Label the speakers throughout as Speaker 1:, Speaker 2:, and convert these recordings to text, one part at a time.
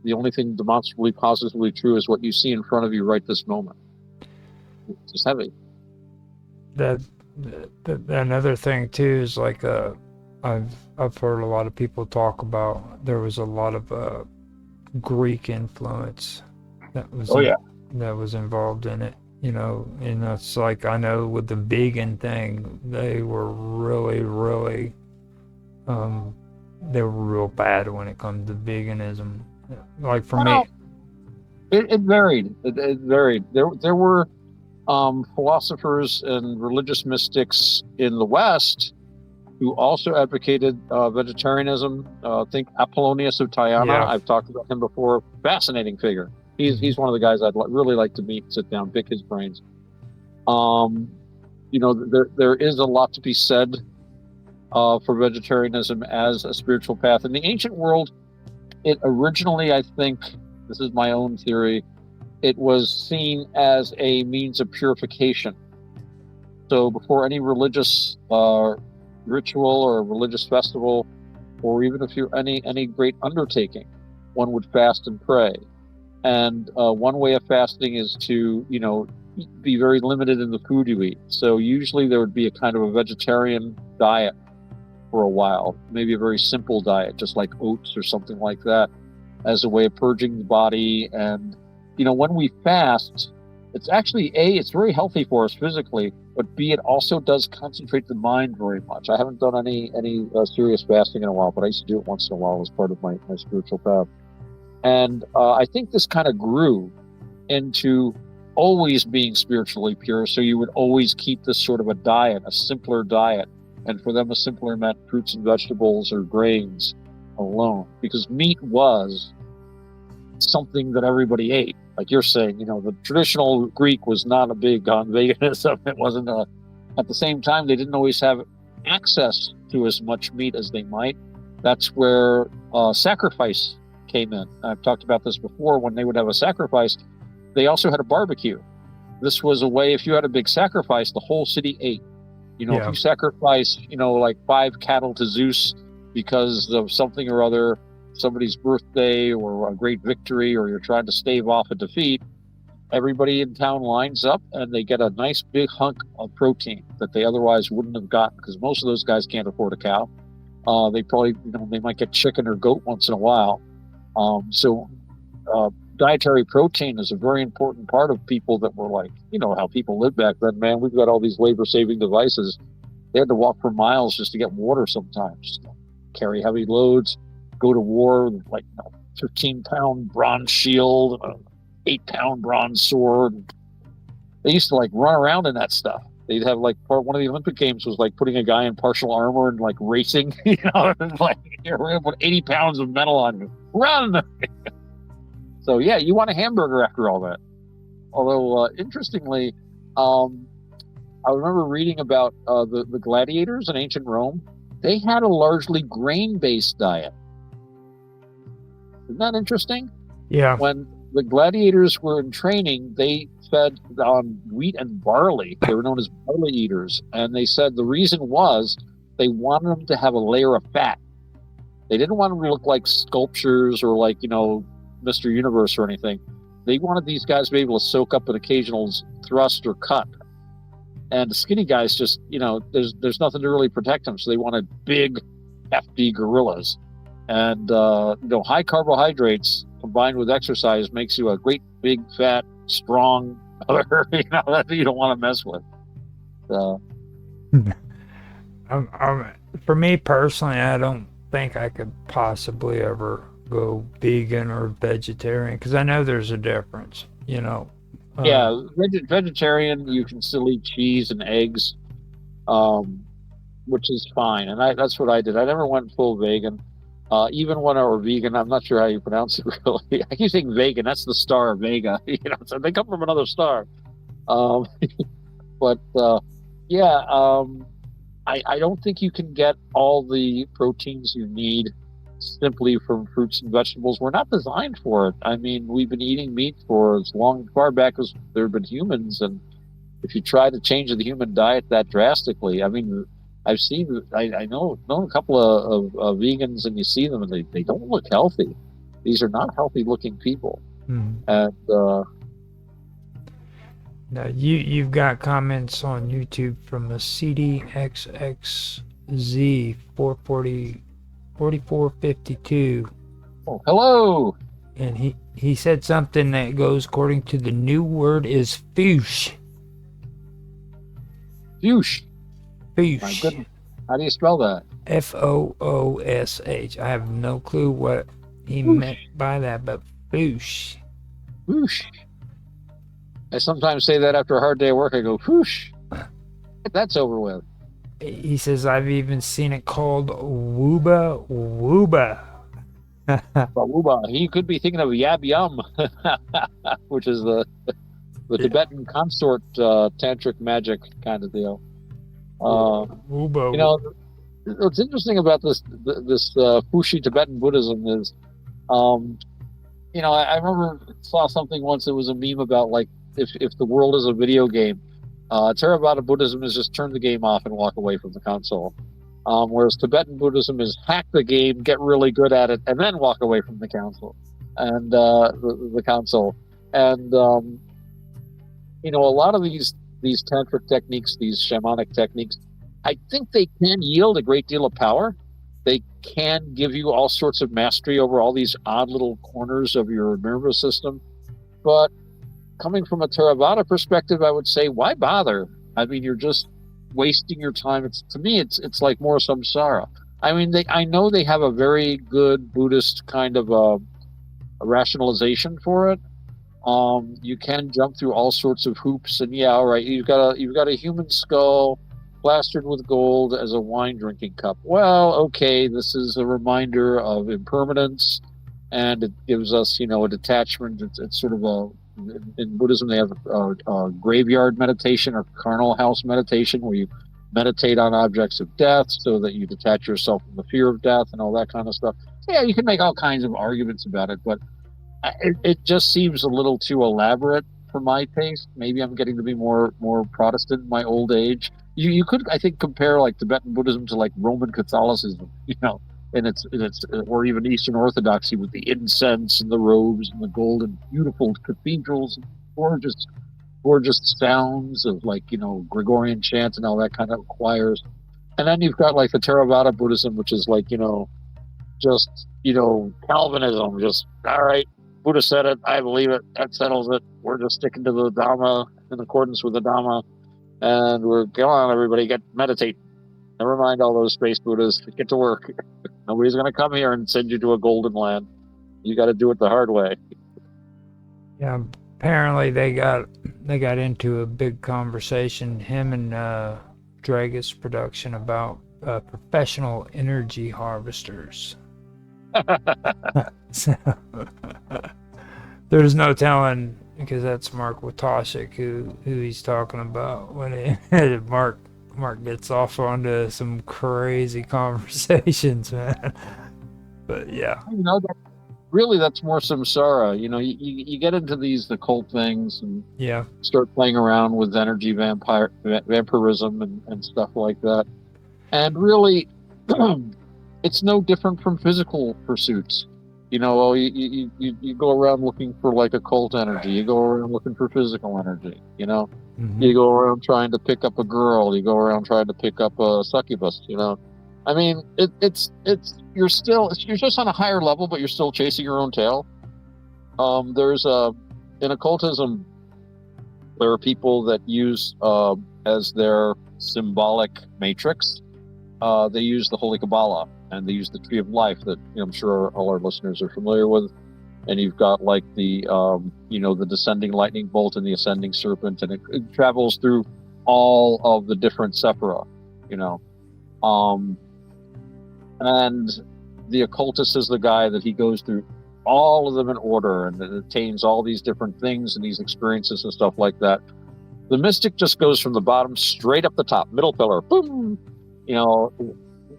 Speaker 1: the only thing demonstrably positively true is what you see in front of you right this moment. It's heavy.
Speaker 2: That, another thing too is like I've heard a lot of people talk about there was a lot of Greek influence that was
Speaker 1: Oh, yeah.
Speaker 2: that was involved in it. And it's like I know with the vegan thing, they were really they were real bad when it comes to veganism. Like for me,
Speaker 1: Well, it varied. It varied. There were philosophers and religious mystics in the West who also advocated vegetarianism. Think Apollonius of Tyana.
Speaker 2: yeah,
Speaker 1: I've talked about him before. Fascinating figure.
Speaker 2: mhm,
Speaker 1: He's one of the guys I'd really like to meet, sit down, pick his brains. Um, there is a lot to be said for vegetarianism as a spiritual path. In the ancient world, it originally, I think, this is my own theory, it was seen as a means of purification. So before any religious ritual or religious festival, or even if you're any great undertaking, one would fast and pray. And one way of fasting is to, be very limited in the food you eat. So usually there would be a kind of a vegetarian diet for a while, maybe a very simple diet, just like oats or something like that, as a way of purging the body. And, when we fast, it's actually, it's very healthy for us physically, but B, it also does concentrate the mind very much. I haven't done any serious fasting in a while, but I used to do it once in a while as part of my spiritual path. And I think this kind of grew into always being spiritually pure. So you would always keep this sort of a diet, a simpler diet. And for them, a simpler meant fruits and vegetables or grains alone, because meat was something that everybody ate. Like you're saying, the traditional Greek was not a big on veganism. It wasn't at the same time, they didn't always have access to as much meat as they might. That's where sacrifice came in. I've talked about this before. When they would have a sacrifice, they also had a barbecue. This was a way, if you had a big sacrifice, the whole city ate. If
Speaker 2: yeah,
Speaker 1: you sacrifice, like 5 cattle to Zeus because of something or other, somebody's birthday or a great victory, or you're trying to stave off a defeat, everybody in town lines up and they get a nice big hunk of protein that they otherwise wouldn't have gotten, because most of those guys can't afford a cow. They probably, they might get chicken or goat once in a while. So dietary protein is a very important part of people that were like, how people lived back then, man. We've got all these labor-saving devices. They had to walk for miles just to get water sometimes, carry heavy loads, go to war with like 15-pound bronze shield, 8-pound bronze sword. They used to like run around in that stuff. They'd have like one of the Olympic Games was like putting a guy in partial armor and like racing, like you're going to put 80 pounds of metal on you. Run! So yeah, you want a hamburger after all that. Although interestingly, I remember reading about the gladiators in ancient Rome. They had a largely grain-based diet. Isn't that interesting?
Speaker 2: yeah.
Speaker 1: When the gladiators were in training, they fed on wheat and barley. They were known as barley eaters. And they said the reason was they wanted them to have a layer of fat. They didn't want them to look like sculptures or like, Mr. Universe or anything. They wanted these guys to be able to soak up an occasional thrust or cut. And the skinny guys just, there's nothing to really protect them. So they wanted big, hefty gorillas. And, high carbohydrates combined with exercise makes you a great, big, fat, strong mother, that you don't want to mess with. So,
Speaker 2: For me personally, I don't think I could possibly ever go vegan or vegetarian because I know there's a difference.
Speaker 1: yeah,
Speaker 2: Um,
Speaker 1: vegetarian, you can still eat cheese and eggs, which is fine. And that's what I did. I never went full vegan. Even when I were vegan, I'm not sure how you pronounce it really. I keep saying vegan. That's the star Vega. So they come from another star. Um, but yeah, I don't think you can get all the proteins you need simply from fruits and vegetables. We're not designed for it. I mean, we've been eating meat for as far back as there have been humans, and if you try to change the human diet that drastically, I mean, I know a couple of vegans, and you see them, and they don't look healthy. These are not healthy looking people.
Speaker 2: Mhm.
Speaker 1: And
Speaker 2: Now you've got comments on YouTube from a CDXXZ 4452,
Speaker 1: oh, hello.
Speaker 2: and he said something that goes according to the new word is foosh.
Speaker 1: Foosh. My
Speaker 2: Foosh.
Speaker 1: goodness. How do you spell that?
Speaker 2: FOOSH. I have no clue what he
Speaker 1: Foosh.
Speaker 2: meant by that, but foosh.
Speaker 1: Whoosh. I sometimes say that after a hard day of work. I go, whoosh. That's over with.
Speaker 2: He says I've even seen it called wooba wooba.
Speaker 1: Bawuba. He could be thinking of Yab Yum, which is the Tibetan consort tantric magic kind of deal.
Speaker 2: Wooba.
Speaker 1: You know, what's interesting about this Fushi Tibetan Buddhism is, you know, I remember saw something once. It was a meme about like if the world is a video game, Theravada Buddhism is just turn the game off and walk away from the console. Whereas Tibetan Buddhism is hack the game, get really good at it, and then walk away from the console and the console. And you know, a lot of these tantric techniques, these shamanic techniques, I think they can yield a great deal of power. They can give you all sorts of mastery over all these odd little corners of your nervous system. But coming from a Theravada perspective, I would say, why bother? I mean, you're just wasting your time. To me, it's like more samsara. I mean, I know they have a very good Buddhist kind of a rationalization for it. You can jump through all sorts of hoops, and yeah, all right, you've got a human skull plastered with gold as a wine drinking cup. Well, okay, this is a reminder of impermanence, and it gives us, you know, a detachment. It's sort of in Buddhism they have a graveyard meditation or carnal house meditation where you meditate on objects of death so that you detach yourself from the fear of death and all that kind of stuff. So yeah, you can make all kinds of arguments about it, but it just seems a little too elaborate for my taste. Maybe I'm getting to be more Protestant in my old age. You could, I think, compare like Tibetan Buddhism to like Roman Catholicism, you know, in its or even Eastern Orthodoxy with the incense and the robes and the gold and beautiful cathedrals, and gorgeous sounds of like, you know, Gregorian chants and all that kind of choirs. And then you've got like the Theravada Buddhism, which is like, you know, just, you know, Calvinism, just all right, Buddha said it, I believe it, that settles it. We're just sticking to the Dhamma in accordance with the Dhamma, and we're go on, everybody, meditate. Never mind all those space Buddhas. Get to work. Nobody's going to come here and send you to a golden land. You got to do it the hard way.
Speaker 2: Yeah, apparently they got into a big conversation, him and Dragus Production, about professional energy harvesters. So, there's no telling, because that's Mark Watashik who he's talking about when Mark gets off onto some crazy conversations, man. But yeah,
Speaker 1: You know, really, that's more samsara. You know, you get into these occult things and
Speaker 2: yeah,
Speaker 1: start playing around with energy vampirism and stuff like that. And really, it's no different from physical pursuits. You know, well, you go around looking for like occult energy. You go around looking for physical energy. You know, you go around trying to pick up a girl. You go around trying to pick up a succubus. You know, I mean, it's you're just on a higher level, but you're still chasing your own tail. There's in occultism, there are people that use as their symbolic matrix. They use the Holy Kabbalah, and they use the Tree of Life that, you know, I'm sure all our listeners are familiar with. And you've got like the you know, the descending lightning bolt and the ascending serpent, and it travels through all of the different sephira, you know. And the occultist is the guy that he goes through all of them in order and attains all these different things and these experiences and stuff like that. The mystic just goes from the bottom straight up the top, middle pillar, boom. You know,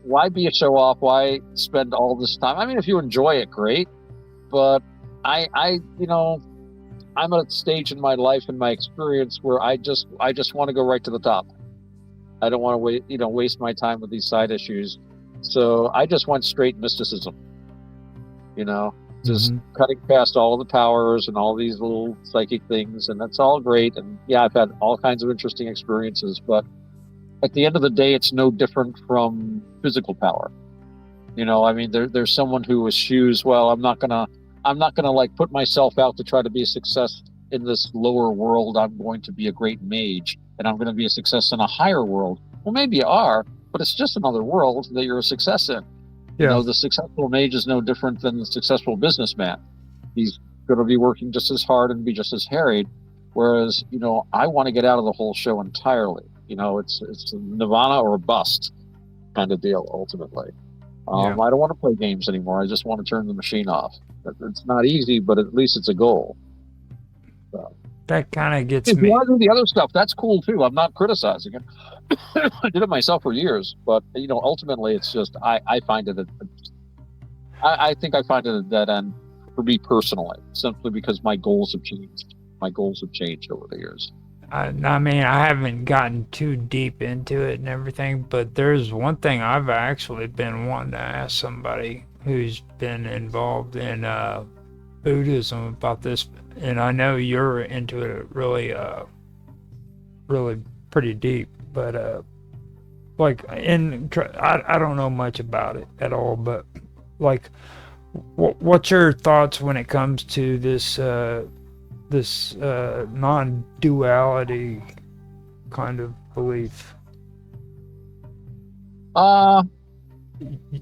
Speaker 1: why be a show off? Why spend all this time? I mean, if you enjoy it, great. But I you know, I'm at a stage in my life and my experience where I just want to go right to the top. I don't want to waste my time with these side issues. So I just went straight mysticism. You know, just cutting past all the powers and all these little psychic things, and that's all great. And yeah, I've had all kinds of interesting experiences, but at the end of the day, it's no different from physical power. I mean, there's someone who eschews, well, I'm not gonna like put myself out to try to be a success in this lower world. I'm going to be a great mage, and I'm going to be a success in a higher world. Well, maybe you are, but it's just another world that you're a success in.
Speaker 2: Yeah.
Speaker 1: The successful mage is no different than the successful businessman. He's going to be working just as hard and be just as harried. Whereas, I want to get out of the whole show entirely. It's nirvana or bust kind of deal, ultimately. I don't want to play games anymore. I just want to turn the machine off. It's not easy, but at least it's a goal. So.
Speaker 2: That kind of gets
Speaker 1: if
Speaker 2: me.
Speaker 1: you want to do the other stuff, that's cool too. I'm not criticizing it. I did it myself for years, but ultimately, it's just I find it. I think I find it a dead end for me personally, simply because my goals have changed. My goals have changed over the years.
Speaker 2: I mean, I haven't gotten too deep into it and everything, but there's one thing I've actually been wanting to ask somebody who's been involved in Buddhism about this, and I know you're into it really, really pretty deep, but I don't know much about it at all, but like, what's your thoughts when it comes to this non-duality kind of belief?
Speaker 1: I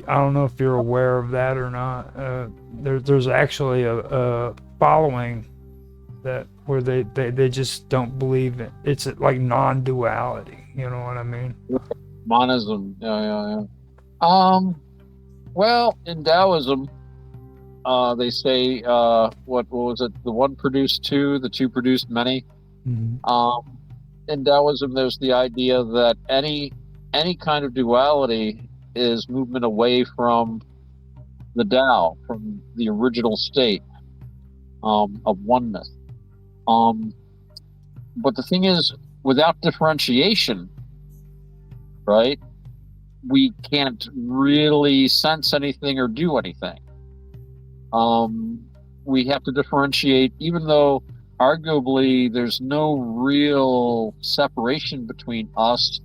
Speaker 2: don't know if you're aware of that or not. There's actually a following that where they just don't believe it. It's like non-duality. You know what I mean?
Speaker 1: Monism. Yeah. Well, in Taoism, they say, what was it? The one produced two, the two produced many.
Speaker 2: Mm-hmm.
Speaker 1: In Taoism, there's the idea that any kind of duality is movement away from the Tao, from the original state of oneness. But the thing is, without differentiation, right, we can't really sense anything or do anything. We have to differentiate, even though arguably there's no real separation between us.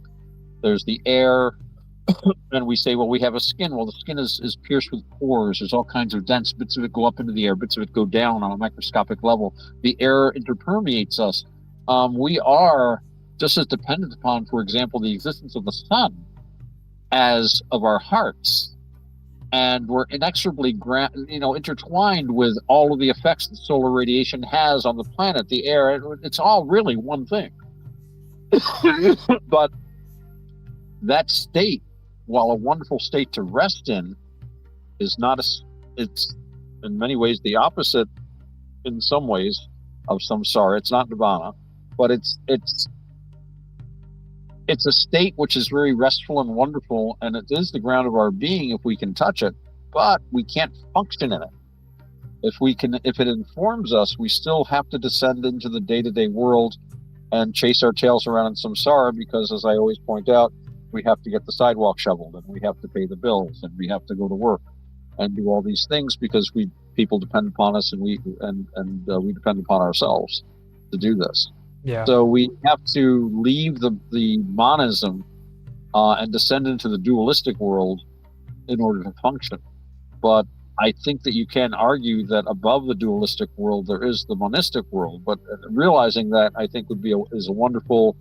Speaker 1: There's the air, and we say, well, we have a skin. Well, the skin is pierced with pores. There's all kinds of dense bits of it go up into the air, bits of it go down on a microscopic level. The air interpermeates us. We are just as dependent upon, for example, the existence of the sun as of our hearts. And we're inexorably intertwined with all of the effects that solar radiation has on the planet, the air. It's all really one thing. But that state, while a wonderful state to rest in, is not it's in many ways the opposite in some ways of samsara. It's not nirvana, but it's a state which is very restful and wonderful, and it is the ground of our being if we can touch it, but we can't function in it. If it informs us, we still have to descend into the day-to-day world and chase our tails around in samsara, because, as I always point out, we have to get the sidewalk shoveled, and we have to pay the bills, and we have to go to work and do all these things because people depend upon us, and we depend upon ourselves to do this.
Speaker 2: Yeah.
Speaker 1: So we have to leave the monism and descend into the dualistic world in order to function. But I think that you can argue that above the dualistic world there is the monistic world. But realizing that, I think, is a wonderful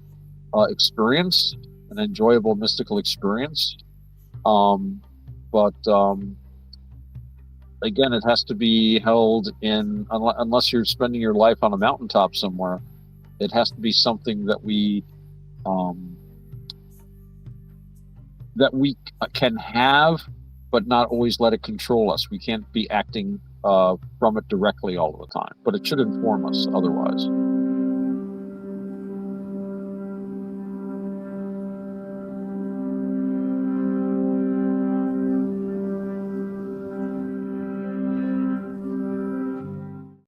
Speaker 1: experience, an enjoyable mystical experience. But again, it has to be held in, unless you're spending your life on a mountaintop somewhere. It has to be something that we can have, but not always let it control us. We can't be acting from it directly all the time, but it should inform us otherwise.